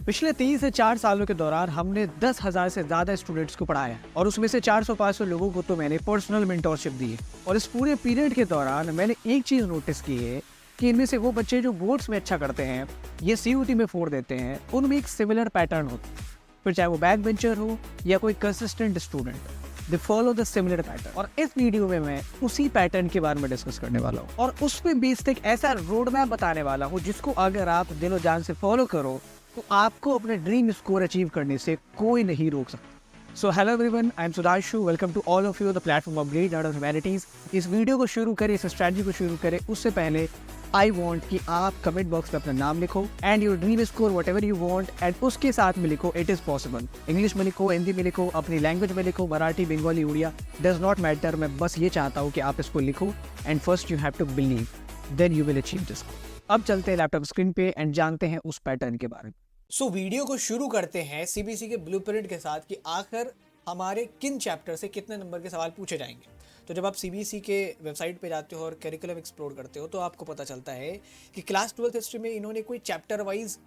पिछले 3 से 4 सालों के दौरान हमने 10,000 से ज़्यादा स्टूडेंट्स को पढ़ाया है और उसमें से 400-500 लोगों को तो मैंने पर्सनल मेंटोरशिप दी है। और इस पूरे पीरियड के दौरान मैंने एक चीज़ नोटिस की है कि इनमें से वो बच्चे जो बोर्ड्स में अच्छा करते हैं, ये सीयूटी में 4 देते हैं, उनमें एक सिमिलर पैटर्न होता है। फिर चाहे वो बैक बेंचर हो या कोई consistent student, they follow the similar pattern. और इस वीडियो में मैं उसी पैटर्न के बारे में डिस्कस करने वाला हूँ और उस पे बेस्ड एक ऐसा रोड मैप बताने वाला हूँ जिसको अगर आप दिलो जान से फॉलो करो तो आपको अपने ड्रीम स्कोर अचीव करने से कोई नहीं रोक सकता। So hello everyone, I am Sudhanshu, welcome to all of you the platform of great art of humanities. इस वीडियो को शुरू करें, इस स्ट्रैटेजी को शुरू करें उससे पहले आई वांट कि आप कमेंट बॉक्स में अपना नाम लिखो and your dream score what ever you want, and उसके साथ में लिखो इट इज पॉसिबल। इंग्लिश में लिखो, हिंदी में लिखो, अपनी लैंग्वेज में लिखो, Marathi, Bengali, Oriya, does not matter. मैं बस ये चाहता हूँ कि आप इसको लिखो and first you have to believe, then you will achieve this. अब चलते हैं लैपटॉप स्क्रीन पे एंड जानते हैं उस पैटर्न के बारे में। वीडियो को शुरू करते हैं सीबीएसई के ब्लूप्रिंट के साथ कि आखिर हमारे किन चैप्टर से कितने नंबर के सवाल पूछे जाएंगे। तो जब आप सीबीएसई के वेबसाइट पे जाते हो और करिकुलम एक्सप्लोर करते हो तो आपको पता चलता है कि क्लास 12th हिस्ट्री में इन्होंने कोई चैप्टर वाइज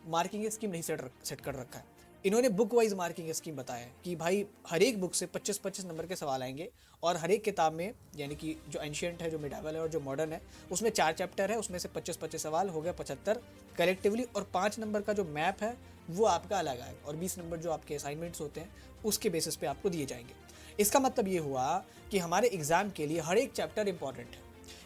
मार्किंग स्कीम नहीं सेट कर रखा है। इन्होंने बुक वाइज मार्किंग स्कीम बताया है कि भाई हर एक बुक से 25-25 नंबर के सवाल आएंगे और हर एक किताब में, यानी कि जो एंशियंट है, जो मिडावल है और जो मॉडर्न है, उसमें 4 चैप्टर है, उसमें से 25-25 सवाल हो गया 75 कलेक्टिवली। और 5 नंबर का जो मैप है वो आपका अलग आएगा और 20 नंबर जो आपके असाइनमेंट्स होते हैं उसके बेसिस पे आपको दिए जाएंगे। इसका मतलब ये हुआ कि हमारे एग्जाम के लिए हर एक चैप्टर इंपॉर्टेंट है,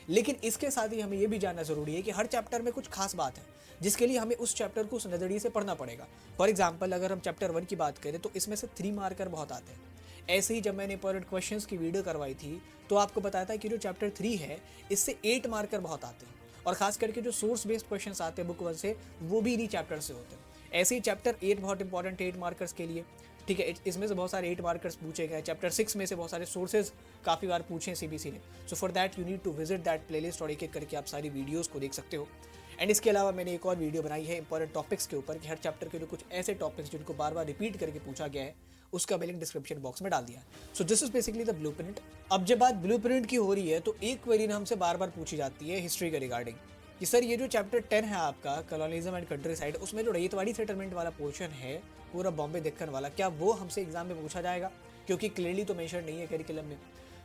लेकिन इसके साथ ही हमें यह भी जानना जरूरी है कि हर चैप्टर में कुछ खास बात है जिसके लिए हमें उस चैप्टर को उस नजरिए से पढ़ना पड़ेगा। फॉर एग्जाम्पल, अगर हम चैप्टर 1 की बात करें तो इसमें से 3 मार्कर बहुत आते हैं। ऐसे ही जब मैंने इंपॉर्टेंट क्वेश्चंस की वीडियो करवाई थी तो आपको बताया था कि जो चैप्टर 3 है इससे 8 मार्कर बहुत आते हैं, और खास करके जो सोर्स बेस्ड क्वेश्चंस आते हैं बुक 1 से, वो भी इन्हीं चैप्टर से होते हैं। ऐसे ही चैप्टर 8 बहुत इंपॉर्टेंट है 8 मार्कर्स के लिए, ठीक है। इसमें से बहुत सारे 8 मार्कर्स पूछे गए। चैप्टर 6 में से बहुत सारे सोर्सेज काफ़ी बार पूछे हैं सीबीएसई ने। So for that you need to visit that playlist और एक एक करके आप सारी वीडियोस को देख सकते हो। एंड इसके अलावा मैंने एक और वीडियो बनाई है इंपॉर्टेंट टॉपिक्स के ऊपर कि हर चैप्टर के जो कुछ ऐसे टॉपिक्स जिनको बार बार रिपीट करके पूछा गया है उसका लिंक डिस्क्रिप्शन बॉक्स में डाल दिया। So this is basically the blueprint. अब जब बात ब्लूप्रिंट की हो रही है तो एक क्वेरी हमसे बार बार पूछी जाती है हिस्ट्री के रिगार्डिंग कि सर ये जो चैप्टर 10 है आपका कॉलोनिज्म एंड कंट्री साइड, उसमें जो रैयतवाड़ी सेटलमेंट वाला पोर्शन है पूरा बॉम्बे दक्कन वाला, क्या वो हमसे एग्जाम में पूछा जाएगा? क्योंकि क्लियरली तो मेंशन नहीं है करिकुलम में।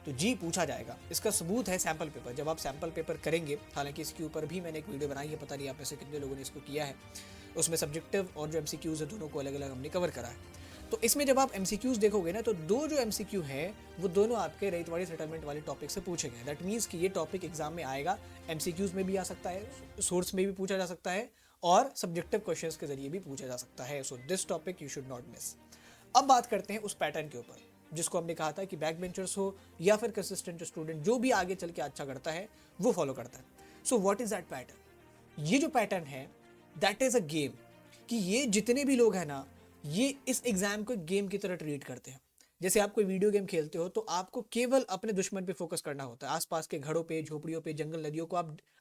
तो जी पूछा जाएगा। इसका सबूत है सैम्पल पेपर। जब आप सैम्पल पेपर करेंगे, हालांकि इसके ऊपर भी मैंने एक वीडियो बनाई है, पता नहीं आप में से कितने लोगों ने इसको किया है, उसमें सब्जेक्टिव और जो एमसीक्यूज है दोनों को अलग अलग हमने कवर करा है। तो इसमें जब आप एमसीक्यूज देखोगे ना तो 2 जो एमसीक्यू है वो दोनों आपके रैयतवाड़ी सेटलमेंट वाले टॉपिक से पूछे गए। दैट मीन्स कि ये टॉपिक एग्जाम में आएगा, एमसीक्यूज में भी आ सकता है, सोर्स में भी पूछा जा सकता है और सब्जेक्टिव क्वेश्चंस के जरिए भी पूछा जा सकता है। So this topic you should not miss. अब बात करते हैं उस पैटर्न के ऊपर जिसको हमने कहा था कि बैक बेंचर्स हो या फिर कंसिस्टेंट स्टूडेंट, जो भी आगे चल के अच्छा करता है वो फॉलो करता है। So what is that pattern? ये जो पैटर्न है दैट इज अ गेम, कि ये जितने भी लोग हैं ना, ये इस एग्जाम को गेम की तरह ट्रीट करते हैं। जैसे आप कोई वीडियो गेम खेलते हो तो आपको केवल अपने दुश्मन पे फोकस करना होता है, आसपास के घरों पे, झोपड़ियों पे, जंगल, नदियों को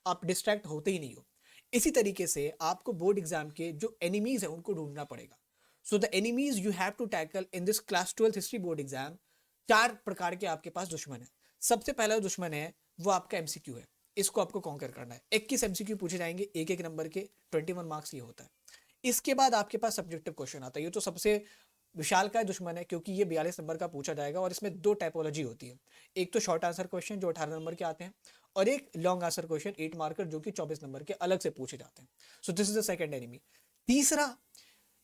आप डिस्ट्रैक्ट होते ही नहीं हो। इसी तरीके से आपको बोर्ड एग्जाम के जो एनिमीज है उनको ढूंढना पड़ेगा। So the enemies you have to tackle in this class 12th history board exam, 4 प्रकार के आपके पास दुश्मन है। सबसे पहला जो दुश्मन है वो आपका एमसीक्यू है, इसको आपको कॉन्कर करना है। 21 एमसीक्यू पूछे जाएंगे, एक एक नंबर के, 21 मार्क्स ये होता है। इसके बाद आपके पास सब्जेक्टिव क्वेश्चन आता है, ये तो सबसे विशाल का दुश्मन है क्योंकि ये 42 नंबर का पूछा जाएगा और इसमें 2 टाइपोलॉजी होती है। एक तो शॉर्ट आंसर क्वेश्चन जो 18 नंबर के आते हैं, और एक लॉन्ग आंसर क्वेश्चन 8 मार्कर जो कि 24 नंबर के अलग से पूछे जाते हैं। So this is the second enemy. तीसरा,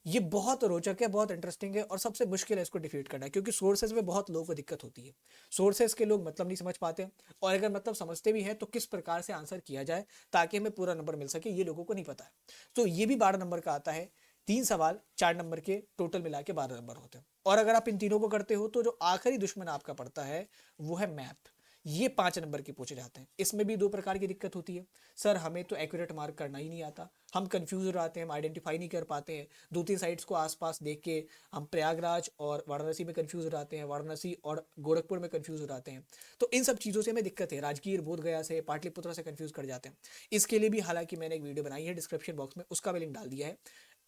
ये बहुत रोचक है, बहुत इंटरेस्टिंग है और सबसे मुश्किल है इसको डिफीट करना, क्योंकि सोर्सेज में बहुत लोगों को दिक्कत होती है। सोर्सेज के लोग मतलब नहीं समझ पाते, और अगर मतलब समझते भी हैं तो किस प्रकार से आंसर किया जाए ताकि हमें पूरा नंबर मिल सके, ये लोगों को नहीं पता है। तो ये भी 12 नंबर का आता है। 3 सवाल 4 नंबर के, टोटल मिला के 12 नंबर होते हैं। और अगर आप इन तीनों को करते हो तो जो आखिरी दुश्मन आपका पड़ता है वो है मैप। ये 5 नंबर के पूछे जाते हैं। इसमें भी 2 प्रकार की दिक्कत होती है। सर हमें तो एक्यूरेट मार्क करना ही नहीं आता, हम कंफ्यूज हो जाते हैं, हम आइडेंटिफाई नहीं कर पाते हैं। 2-3 साइट्स को आसपास देख के हम प्रयागराज और वाराणसी में कंफ्यूज हो जाते हैं, वाराणसी और गोरखपुर में कंफ्यूज हो जाते हैं। तो इन सब चीज़ों से हमें दिक्कत है। राजगीर, बोधगया से, पाटलिपुत्र से कंफ्यूज कर जाते हैं। इसके लिए भी हालांकि मैंने एक वीडियो बनाई है, डिस्क्रिप्शन बॉक्स में उसका भी लिंक डाल दिया है।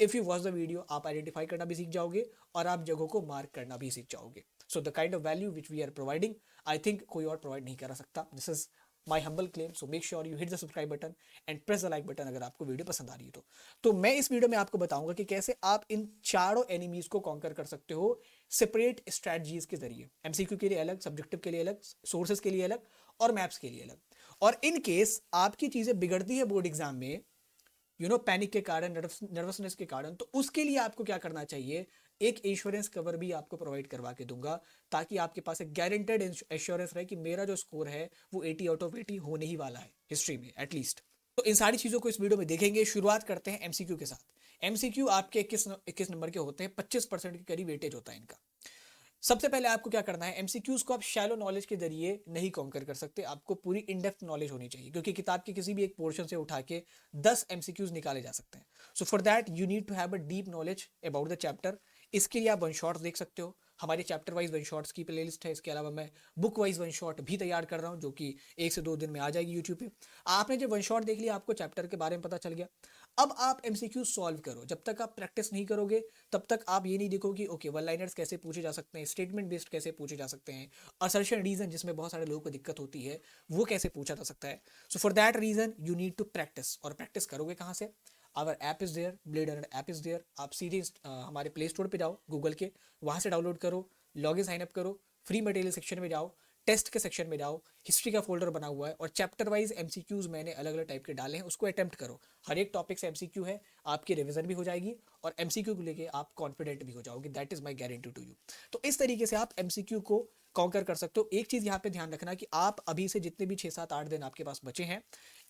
If you watch the video, आप आइडेंटिफाई करना भी सीख जाओगे और आप जगहों को मार्क करना भी सीख जाओगे। So the kind of value which we are providing, I think कोई और प्रोवाइड नहीं कर सकता। This is my humble claim. So make sure you hit the subscribe button and press the like button अगर आपको वीडियो पसंद आ रही है तो मैं इस वीडियो में आपको बताऊंगा कि कैसे आप इन चारों एनिमीज को कॉन्कर कर सकते हो सेपरेट स्ट्रैटेजीज के जरिए। एमसीक्यू के लिए अलग, सब्जेक्टिव के लिए अलग, सोर्सेज के लिए अलग और मैप्स के लिए अलग। और इन केस आपकी चीजें बिगड़ती है बोर्ड एग्जाम में, पैनिक के कारण, नर्वसनेस के कारण, तो उसके लिए आपको क्या करना चाहिए, एक इंश्योरेंस कवर भी आपको प्रोवाइड करवा के दूंगा ताकि आपके पास एक गारंटेड एश्योरेंस रहे कि मेरा जो स्कोर है वो 80 आउट ऑफ 80 होने ही वाला है हिस्ट्री में एटलीस्ट। तो इन सारी चीजों को इस वीडियो में देखेंगे। शुरुआत करते हैं एमसीक्यू के साथ। एमसीक्यू आपके 21 नंबर के होते हैं, 25% के करीब वेटेज होता है इनका। सबसे पहले आपको क्या करना है, एमसीक्यूज को आप शैलो नॉलेज के जरिए नहीं कॉन्कर कर सकते, आपको पूरी इनडेप्थ नॉलेज होनी चाहिए, क्योंकि किताब के किसी भी एक पोर्शन से उठा के 10 एमसीक्यूज निकाले जा सकते हैं। So for that you need to have a deep knowledge about the chapter. इसके लिए आप वन शॉट्स देख सकते हो, हमारे चैप्टर वाइज वन शॉट्स की प्लेलिस्ट है। इसके अलावा मैं बुक वाइज वन शॉट भी तैयार कर रहा हूँ, जो कि 1 से 2 दिन में आ जाएगी यूट्यूब पे। आपने जब वन शॉट देख लिया, आपको चैप्टर के बारे में पता चल गया, अब आप एमसीक्यू सॉल्व करो। जब तक आप प्रैक्टिस नहीं करोगे तब तक आप ये नहीं देखो कि ओके वन लाइनर्स कैसे पूछे जा सकते हैं, स्टेटमेंट बेस्ड कैसे पूछे जा सकते हैं, असर्शन रीजन जिसमें बहुत सारे लोगों को दिक्कत होती है वो कैसे पूछा जा सकता है। So for that reason you need to practice. और प्रैक्टिस करोगे कहाँ से, our app is there, blade runner app is there. आप सीधे हमारे प्ले स्टोर पे जाओ गूगल के, वहाँ से डाउनलोड करो, लॉग इन साइन अप करो, फ्री मटेरियल सेक्शन में जाओ, टेस्ट के सेक्शन में जाओ, हिस्ट्री का फोल्डर बना हुआ है और चैप्टर वाइज एमसीक्यूज मैंने अलग अलग टाइप के डाले हैं, उसको अटेम्प्ट करो। हर एक टॉपिक से एमसीक्यू है, आपकी रिवीजन भी हो जाएगी और एमसीक्यू को लेके आप कॉन्फिडेंट भी हो जाओगे। That is my guarantee to you. तो इस तरीके से आप एमसीक्यू को कॉन्कर कर सकते हो। एक चीज यहाँ पे ध्यान रखना कि आप अभी से जितने भी 6 7 8 दिन आपके पास बचे हैं,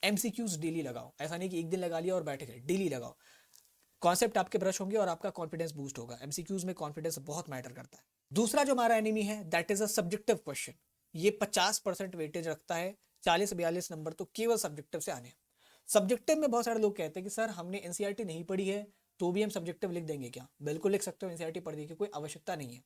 एमसीक्यूज डेली लगाओ। ऐसा नहीं कि एक दिन लगा लिया और बैठे गए, डेली लगाओ। कॉन्सेप्ट आपके ब्रश होंगे और आपका कॉन्फिडेंस बूस्ट होगा। एमसीक्यूज में कॉन्फिडेंस बहुत मैटर करता है। दूसरा जो हमारा एनिमी है that is a subjective question. ये 50% वेटेज रखता है, 40 42 नंबर तो केवल सब्जेक्टिव से आने हैं। सब्जेक्टिव में बहुत सारे लोग कहते हैं कि सर हमने एनसीईआरटी नहीं पढ़ी है तो भी हम सब्जेक्टिव लिख देंगे क्या? बिल्कुल लिख सकते हो, एनसीईआरटी पढ़ने की कोई आवश्यकता नहीं है।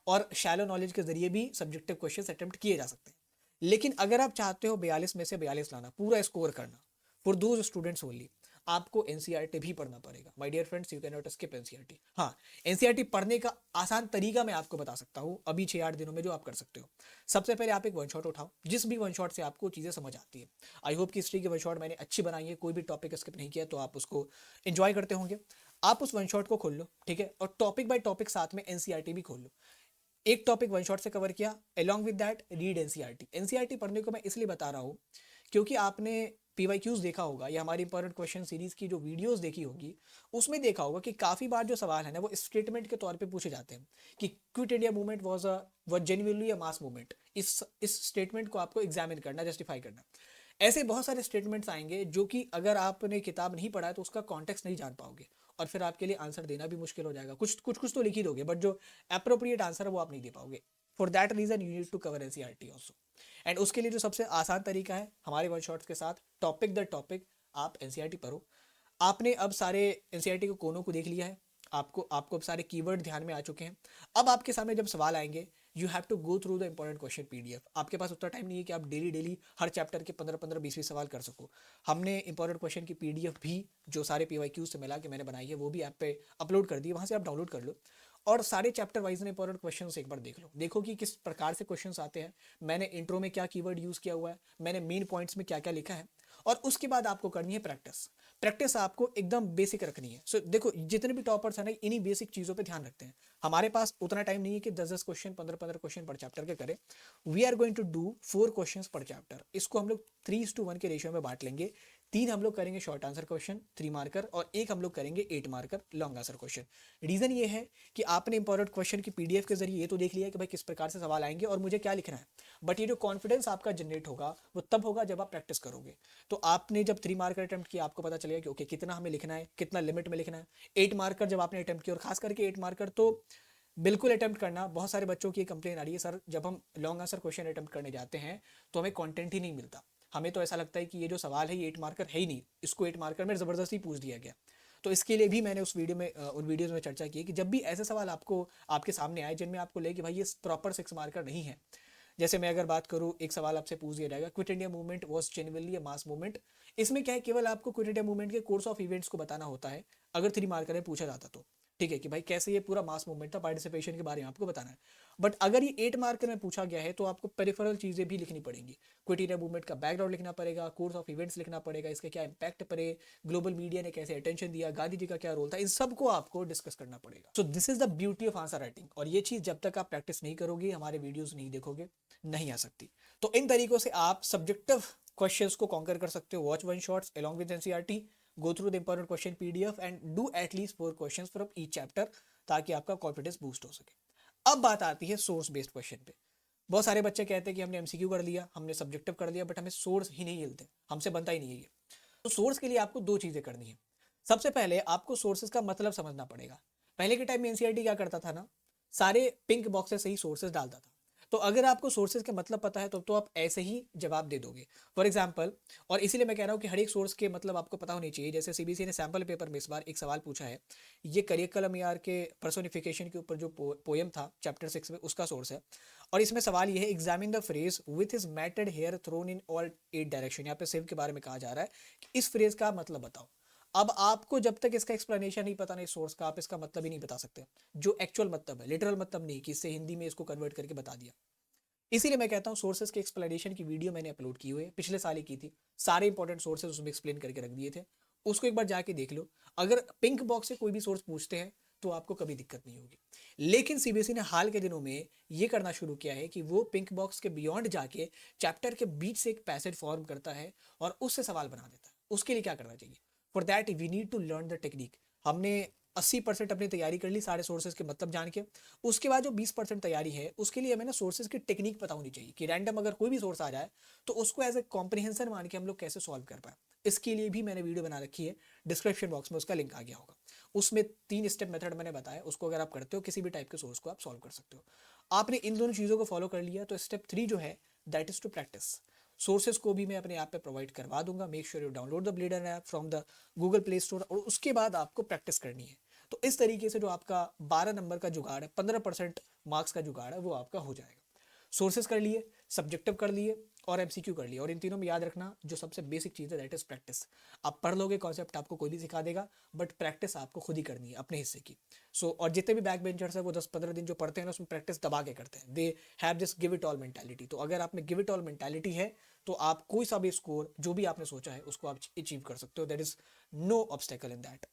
और शैलो नॉलेज के जरिए भी सब्जेक्टिव क्वेश्चन अटेम्प्ट किए जा सकते हैं। लेकिन अगर आप चाहते हो 42 में से 42 लाना, पूरा स्कोर करना, फॉर दोज स्टूडेंट्स ओनली, आपको एनसीईआरटी भी पढ़ना पड़ेगा। My dear friends, you can not skip NCERT. हाँ, एनसीईआरटी पढ़ने का आसान तरीका मैं आपको बता सकता हूँ अभी 6 8 दिनों में, जो आप कर सकते हो। सबसे पहले आप एक वन शॉट उठाओ, जिस भी वन शॉट से आपको चीज़ें समझ आती है। आई होप कि हिस्ट्री की वन शॉट मैंने अच्छी बनाई है, कोई भी टॉपिक स्किप नहीं किया, तो आप उसको एंजॉय करते होंगे। आप उस वन शॉट को खोल लो, ठीक है, और टॉपिक बाय टॉपिक साथ में एनसीईआरटी भी खोल लो। एक टॉपिक वन शॉट से कवर किया, along with that read NCERT. NCERT पढ़ने को मैं इसलिए बता रहा हूँ क्योंकि आपने पीवाईक्यूज देखा होगा या हमारी इंपॉर्टेंट क्वेश्चन सीरीज की जो वीडियोस देखी होगी, उसमें देखा होगा कि काफ़ी बार जो सवाल है ना वो स्टेटमेंट के तौर पे पूछे जाते हैं कि quit India movement was genuinely a mass movement. इस स्टेटमेंट को आपको एग्जामिन करना, जस्टिफाई करना। ऐसे बहुत सारे स्टेटमेंट्स आएंगे जो कि अगर आपने किताब नहीं पढ़ा है तो उसका कॉन्टेक्स्ट नहीं जान पाओगे और फिर आपके लिए आंसर देना भी मुश्किल हो जाएगा। कुछ तो लिख ही दोगे, बट जो अप्रोप्रिएट आंसर है वो आप नहीं दे पाओगे। For that reason you need to cover NCERT also. And उसके लिए जो सबसे आसान तरीका है, हमारे वन शॉट्स के साथ टॉपिक दर टॉपिक आप एनसीईआरटी पढ़ो। आपने अब सारे एनसीईआरटी के कोनों को देख लिया है, आपको अब सारे कीवर्ड ध्यान में आ चुके हैं। अब आपके सामने जब सवाल आएंगे, you have to go through the important question PDF. आपके पास उतना टाइम नहीं है कि आप डेली डेली हर चैप्टर के 15 15 20 सवाल कर सको। हमने इंपॉर्टेंट क्वेश्चन की पीडीएफ भी, जो सारे पीवाईक्यूज से मिला के मैंने बनाई है, वो भी ऐप पे अपलोड कर दी है, वहाँ से आप डाउनलोड कर लो और सारे चैप्टर वाइज में इंपॉर्टेंट क्वेश्चन एक बार देख लो। देखो कि किस प्रकार से क्वेश्चन आते हैं, मैंने इंट्रो में क्या कीवर्ड यूज़ किया हुआ है, मैंने मेन पॉइंट्स में क्या क्या लिखा है। और उसके बाद आपको करनी है प्रैक्टिस। प्रैक्टिस आपको एकदम बेसिक रखनी है। सो देखो, जितने भी टॉपर्स हैं ना, इन्हीं बेसिक चीज़ों पे ध्यान रखते हैं। हमारे पास उतना टाइम नहीं है कि 10 10 क्वेश्चन 15 15 क्वेश्चन पर चैप्टर के करें। We are going to do 4 question पर चैप्टर। इसको हम लोग 3:1 के रेशियो में बांट लेंगे। 3 हम लोग करेंगे शॉर्ट आंसर क्वेश्चन 3 मार्कर और 1 हम लोग करेंगे 8 marker long answer question. Reason ये है कि आपने इंपॉर्टेंट क्वेश्चन की पीडीएफ के जरिए ये तो देख लिया कि भाई किस प्रकार से सवाल आएंगे और मुझे क्या लिखना है, बट ये जो कॉन्फिडेंस आपका जनरेट होगा वो तब होगा जब आप प्रैक्टिस करोगे। तो आपने जब 3 मार्कर अटेम्प्ट किया, आपको पता चलेगा कि ओके कितना हमें लिखना है, कितना लिमिट में लिखना है। 8 मार्कर जब आपने अटेम्प्ट किया, और खास करके 8 मार्कर तो बिल्कुल अटेम्प्ट करना। बहुत सारे बच्चों की कंप्लेन आ रही है, सर जब हम लॉन्ग आंसर क्वेश्चन अटेम्प्ट करने जाते हैं तो हमें कंटेंट ही नहीं मिलता। हमें तो ऐसा लगता है कि ये जो सवाल है ये 8 मार्कर है ही नहीं, इसको 8 मार्कर में ज़बरदस्ती पूछ दिया गया। तो इसके लिए भी मैंने उस वीडियो में उन वीडियोज़ में चर्चा की कि जब भी ऐसे सवाल आपके सामने आए जिनमें आपको लगे कि भाई ये प्रॉपर 6 मार्कर नहीं है। जैसे मैं अगर बात करूँ, एक सवाल आपसे पूछ दिया जाएगा, quit India movement was genuinely a mass movement. इसमें क्या है, केवल आपको क्विट इंडिया मूवमेंट के कोर्स ऑफ इवेंट्स को बताना होता है अगर 3 मार्कर में पूछा जाता तो। ठीक है, कि भाई कैसे ये पूरा मास मूवमेंट था, पार्टिसिपेशन के बारे में आपको बताना है। बट अगर ये 8 मार्कर में पूछा गया है तो आपको पेरिफेरल चीज़ें भी लिखनी पड़ेंगी। क्विट इंडिया मूवमेंट का बैकग्राउंड लिखना पड़ेगा, कोर्स ऑफ इवेंट्स लिखना पड़ेगा, इसका क्या इम्पैक्ट पड़े, ग्लोबल मीडिया ने कैसे अटेंशन दिया, गांधी जी का क्या रोल था, इन सबको आपको डिस्कस करना पड़ेगा। So this is the beauty of answer writing, और ये चीज़ जब तक आप प्रैक्टिस नहीं करोगे, हमारे वीडियोज नहीं देखोगे, नहीं आ सकती। तो इन तरीकों से आप सब्जेक्टिव क्वेश्चंस को कॉन्कर कर सकते हो। Watch one shots along with NCERT, go through the important question PDF and do at least 4 questions from each chapter, ताकि आपका कॉन्फिडेंस बूस्ट हो सके। अब बात आती है सोर्स बेस्ड क्वेश्चन पे। बहुत सारे बच्चे कहते हैं कि हमने एमसीक्यू कर लिया, हमने सब्जेक्टिव कर लिया, बट हमें सोर्स ही नहीं मिलते, हमसे बनता ही नहीं है ये। तो सोर्स के लिए आपको 2 चीज़ें करनी है। सबसे पहले आपको सोर्सेज का मतलब समझना पड़ेगा। पहले के टाइम में एनसीईआरटी क्या करता था ना, सारे पिंक बॉक्सेस से ही सोर्सेज डालता था। तो अगर आपको सोर्सेज का मतलब पता है तो आप ऐसे ही जवाब दे दोगे। फॉर एग्जाम्पल, और इसीलिए मैं कह रहा हूँ कि हर एक सोर्स के मतलब आपको पता होनी चाहिए। जैसे सीबीएसई ने सैम्पल पेपर में इस बार एक सवाल पूछा है, ये करिकुलम यार के पर्सोनिफिकेशन के ऊपर जो पोएम था चैप्टर 6 में, उसका सोर्स है। और इसमें सवाल ये है, examine the phrase with his matted hair thrown in all 8 direction. यहाँ पे सिर्फ के बारे में कहा जा रहा है कि इस फ्रेज का मतलब बताओ। अब आपको जब तक इसका एक्सप्लेनेशन नहीं पता, नहीं सोर्स का, आप इसका मतलब ही नहीं बता सकते, जो एक्चुअल मतलब है, लिटरल मतलब नहीं कि इससे हिंदी में इसको कन्वर्ट करके बता दिया। इसीलिए मैं कहता हूँ सोर्सेज के एक्सप्लेनेशन की वीडियो मैंने अपलोड की हुई है, पिछले साल ही की थी। सारे इंपॉर्टेंट सोर्सेज उसमें एक्सप्लेन करके रख दिए थे, उसको एक बार जाके देख लो। अगर पिंक बॉक्स से कोई भी सोर्स पूछते हैं तो आपको कभी दिक्कत नहीं होगी। लेकिन सीबीएसई ने हाल के दिनों में ये करना शुरू किया है कि वो पिंक बॉक्स के बियॉन्ड जाके चैप्टर के बीच से एक पैसेज फॉर्म करता है और उससे सवाल बना देता है। उसके लिए क्या करना चाहिए? For that we need to learn the technique. हमने 80% अपनी तैयारी कर ली सारे सोर्सेज के मतलब जान के। उसके बाद जो 20% तैयारी है उसके लिए हमें ना सोर्सेज की टेक्निक पता होनी चाहिए कि रैंडम अगर कोई भी सोर्स आ जाए तो उसको एज ए कॉम्प्रिहेंशन मान के हम लोग कैसे सॉल्व कर पाए। इसके लिए भी मैंने वीडियो बना रखी है, डिस्क्रिप्शन बॉक्स में उसका लिंक आ गया होगा। उसमें 3 स्टेप मेथड मैंने बताया, उसको अगर आप करते हो किसी भी टाइप के सोर्स को आप सॉल्व कर सकते हो। आपने इन दोनों चीज़ों को फॉलो कर लिया तो स्टेप 3 जो है that is to practice. Sources को भी मैं अपने ऐप पे प्रोवाइड करवा दूंगा। Make sure you download the Blader app from the Google Play Store, और उसके बाद आपको प्रैक्टिस करनी है। तो इस तरीके से जो आपका 12 नंबर का जुगाड़ है, 15% मार्क्स का जुगाड़ है, वो आपका हो जाएगा। सोर्सेज कर लिए, सब्जेक्टिव कर लिए और एमसीक्यू कर लिए। और इन तीनों में याद रखना जो सबसे बेसिक चीज़ है दैट इज प्रैक्टिस। आप पढ़ लोगे कॉन्सेप्ट, आपको कोई भी सिखा देगा, बट प्रैक्टिस आपको खुद ही करनी है अपने हिस्से की। और जितने भी बैक बेंचर्स है वो 10-15 दिन जो पढ़ते हैं ना, उसमें प्रैक्टिस दबा के करते हैं। They have this give it all mentality. तो अगर आप में गिव इट ऑल मेंटालिटी है तो आप कोई सा भी स्कोर जो भी आपने सोचा है उसको आप अचीव कर सकते हो। There is no obstacle in that.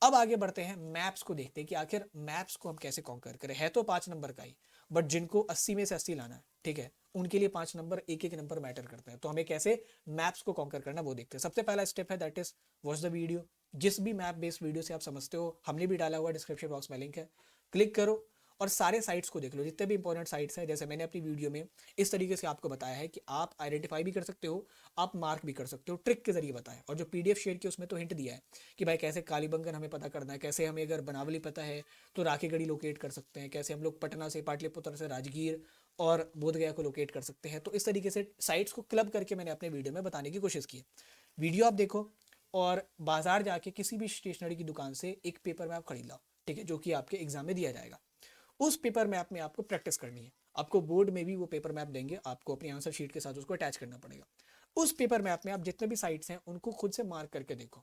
अब आगे बढ़ते हैं, मैप्स को देखते हैं कि आखिर मैप्स को हम कैसे कॉन्कर करें। है तो 5 नंबर का ही, बट जिनको 80 में से 80 लाना है, ठीक है, उनके लिए 5 नंबर, एक एक नंबर मैटर करता है। तो हमें कैसे मैप्स को कॉन्कर करना वो देखते हैं। सबसे पहला स्टेप है that is watch the video. जिस भी मैप बेस्ड वीडियो से आप समझते हो, हमने भी डाला हुआ डिस्क्रिप्शन बॉक्स में लिंक है, क्लिक करो और सारे साइट्स को देख लो, जितने भी इंपॉर्टेंट साइट्स हैं। जैसे मैंने अपनी वीडियो में इस तरीके से आपको बताया है कि आप आइडेंटिफाई भी कर सकते हो, आप मार्क भी कर सकते हो, ट्रिक के जरिए बताया। और जो पीडीएफ शेयर की उसमें तो हिंट दिया है कि भाई कैसे कालीबंगन हमें पता करना है, कैसे हमें अगर बनावली पता है तो राखीगढ़ी लोकेट कर सकते हैं, कैसे हम लोग पटना से, पाटलिपुत्र से राजगीर और बोधगया को लोकेट कर सकते हैं। तो इस तरीके से साइट्स को क्लब करके मैंने अपने वीडियो में बताने की कोशिश की है। वीडियो आप देखो और बाजार जाके किसी भी स्टेशनरी की दुकान से एक पेपर मैप खरीद लाओ, ठीक है, जो कि आपके एग्जाम में दिया जाएगा। उस पेपर मैप में आपको प्रैक्टिस करनी है। आपको बोर्ड में भी वो पेपर मैप देंगे, आपको अपनी आंसर शीट के साथ उसको अटैच करना पड़ेगा। उस पेपर मैप में आप जितने भी साइट्स हैं उनको खुद से मार्क करके देखो।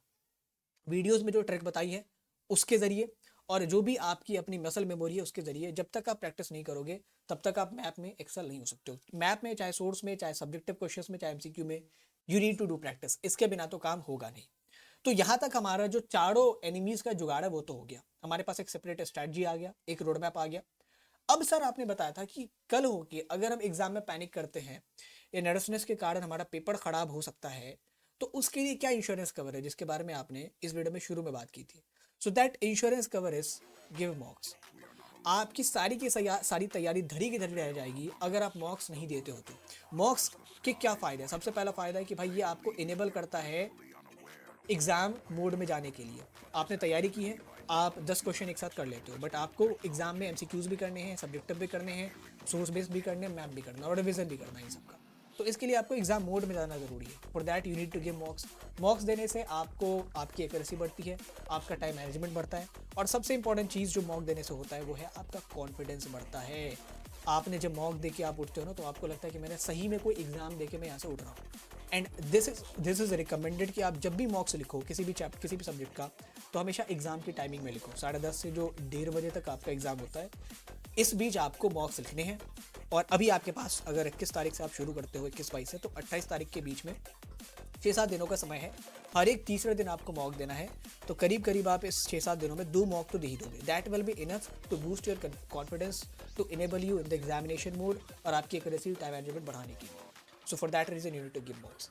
वीडियोस में जो ट्रिक बताई है उसके जरिए, और जो भी आपकी अपनी मसल मेमोरी है उसके जरिए, जब तक आप प्रैक्टिस नहीं करोगे तब तक आप मैप में एक्सेल नहीं हो सकते हो। मैप में, चाहे सोर्स में, चाहे सब्जेक्टिव क्वेश्चंस में, चाहे एमसीक्यू में, you need to do practice. इसके बिना तो काम होगा नहीं। तो यहाँ तक हमारा जो चारों एनिमीज का जुगाड़ है वो तो हो गया। हमारे पास एक सेपरेट स्ट्रैटेजी आ गया, एक रोड मैप आ गया। अब सर आपने बताया था कि कल हो के अगर हम एग्जाम में पैनिक करते हैं या नर्वसनेस के कारण हमारा पेपर खराब हो सकता है, तो उसके लिए क्या इंश्योरेंस कवर है, जिसके बारे में आपने इस वीडियो में शुरू में बात की थी। So that insurance cover is give मॉक्स। आपकी सारी की सारी तैयारी धरी की धरी रह जाएगी अगर आप मॉक्स नहीं देते हो तो। मॉक्स के क्या फ़ायदे हैं? सबसे पहला फ़ायदा है कि भाई ये आपको इनेबल करता है एग्ज़ाम मोड में जाने के लिए। आपने तैयारी की है, आप 10 क्वेश्चन एक साथ कर लेते हो, बट आपको एग्जाम में एमसीक्यूज भी करने हैं, सब्जेक्टिव भी करने हैं, सोर्स बेस्ड भी करने हैं, मैप भी करना है और रिविजन भी करना है इन सबका। तो इसके लिए आपको एग्जाम मोड में जाना जरूरी है। For that you need to give mocks. Mocks देने से आपको आपकी एक्यूरेसी बढ़ती है, आपका टाइम मैनेजमेंट बढ़ता है, और सबसे इंपॉर्टेंट चीज़ जो मॉक देने से होता है वो है आपका कॉन्फिडेंस बढ़ता है। आपने जब मॉक दे के आप उठते हो ना तो आपको लगता है कि मैंने सही में कोई एग्जाम दे के मैं यहाँ से उठ रहा हूँ। एंड दिस इज रिकमेंडेड कि आप जब भी मॉक्स लिखो किसी भी सब्जेक्ट का, तो हमेशा एग्ज़ाम की टाइमिंग में लिखो, 10:30 से जो 1:30 बजे तक आपका एग्ज़ाम होता है, इस बीच आपको मॉक्स लिखने हैं। और अभी आपके पास अगर 21 तारीख से आप शुरू करते हो 21-22 से, तो 28 तारीख के बीच में 6-7 दिनों का समय है। हर एक तीसरे दिन आपको मॉक देना है, तो करीब करीब आप इस 6-7 दिनों में 2 मॉक तो दे ही दोगे। That will be enough to boost your confidence, to enable you in the examination mode और आपकी एक्यूरेसी टाइम मैनेजमेंट बढ़ाने की। So for that reason you need to give mocks.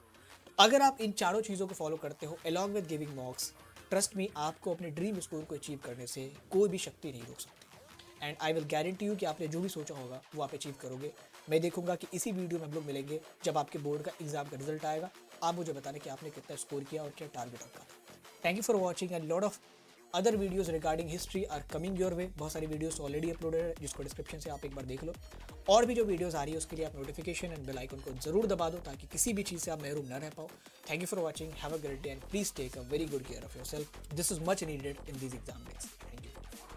अगर आप इन चारों चीज़ों को फॉलो करते हो along with giving mocks, trust me, आपको अपने ड्रीम स्कोर को अचीव करने से कोई भी शक्ति नहीं रोक सकती। And I will guarantee you कि आपने जो भी सोचा होगा वो आप अचीव करोगे। मैं देखूंगा कि इसी वीडियो में हम लोग मिलेंगे जब आपके बोर्ड का एग्जाम का रिजल्ट आएगा। आप मुझे बताने कि आपने कितना स्कोर किया और क्या टारगेट आपका। Thank you for watching and lot of other videos regarding history are coming your way. बहुत सारी वीडियोस ऑलरेडी अपलोडेड है, जिसको डिस्क्रिप्शन से आप एक बार देख लो। और भी जो वीडियोस आ रही है उसके लिए आप नोटिफिकेशन एंड बेल आइकन को जरूर दबा दो, ताकि किसी भी चीज़ से आप महरूम न रह पाओ। Thank you for watching, have a great day and please take a very good care of your self. This is much needed in these exam days.